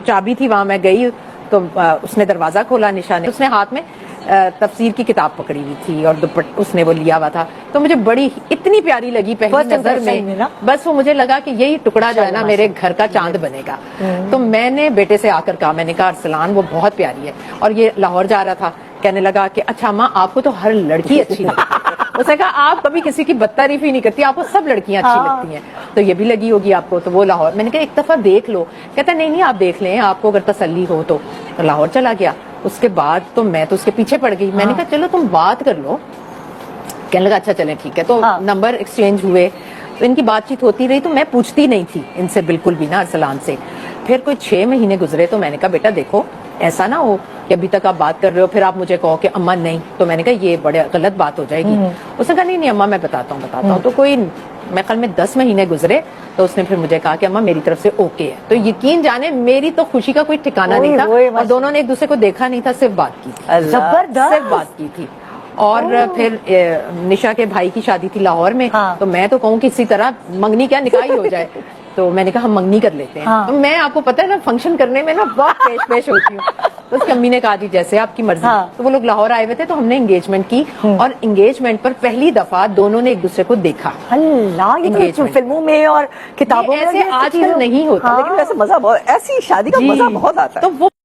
چابی تھی وہاں میں گئی تو اس نے دروازہ کھولا نشا نے, اس نے ہاتھ میں تفسیر کی کتاب پکڑی ہوئی تھی اور اس نے وہ لیا ہوا تھا, تو مجھے بڑی اتنی پیاری لگی پہلی نظر میں, بس وہ مجھے لگا کہ یہی ٹکڑا جو ہے نا میرے گھر کا چاند بنے گا. تو میں نے بیٹے سے آ کر کہا, میں نے کہا ارسلان وہ بہت پیاری ہے, اور یہ لاہور جا رہا تھا, کہنے لگا کہ اچھا ماں آپ کو تو ہر لڑکی اچھی لگتی ہے. اس نے کہا آپ کبھی کسی کی بدتعریف ہی نہیں کرتی, آپ کو سب لڑکیاں اچھی لگتی ہیں, تو یہ بھی لگی ہوگی آپ کو, تو وہ لاہور. میں نے کہا ایک دفعہ دیکھ لو, کہتا نہیں آپ دیکھ لیں, آپ کو اگر تسلی ہو تو. لاہور چلا گیا. اس کے بعد تو میں تو اس کے پیچھے پڑ گئی, میں نے کہا چلو تم بات کر لو. کہنے لگا اچھا چلیں ٹھیک ہے. تو نمبر ایکسچینج ہوئے, تو ان کی بات چیت ہوتی رہی, تو میں پوچھتی نہیں تھی ان سے بالکل بھی نا, ارسلان سے. پھر کوئی 6 مہینے گزرے تو میں نے کہا بیٹا دیکھو ایسا نہ ہو کہ ابھی تک آپ بات کر رہے ہو پھر آپ مجھے کہو کہ اماں نہیں, تو میں نے کہا یہ بڑے غلط بات ہو جائے گی. اس نے کہا نہیں اماں میں بتاتا ہوں. تو کوئی میں خیال میں 10 مہینے گزرے تو اس نے پھر مجھے کہا کہ اماں میری طرف سے اوکے ہے. تو یقین جانے میری تو خوشی کا کوئی ٹھکانہ نہیں تھا, اور دونوں نے ایک دوسرے کو دیکھا نہیں تھا, صرف بات کی تھی, صرف بات کی تھی. اور پھر نشا کے بھائی کی شادی تھی لاہور میں, تو میں تو کہوں کہ اسی طرح منگنی کیا نکاح ہی ہو جائے. تو میں نے کہا ہم منگنی کر لیتے ہیں. تو میں آپ کو پتہ ہے نا فنکشن کرنے میں نا بہت پیش ہوتی ہوں. تو اس کی امی نے کہا جی جیسے آپ کی مرضی. تو وہ لوگ لاہور آئے ہوئے تھے, تو ہم نے انگیجمنٹ کی, اور انگیجمنٹ پر پہلی دفعہ دونوں نے ایک دوسرے کو دیکھا. اللہ, یہ تو فلموں میں اور کتابوں میں ایسے آج کل نہیں ہوتا, لیکن ویسے مزہ بہت, ایسی شادی کا مزہ بہت آتا ہے. تو وہ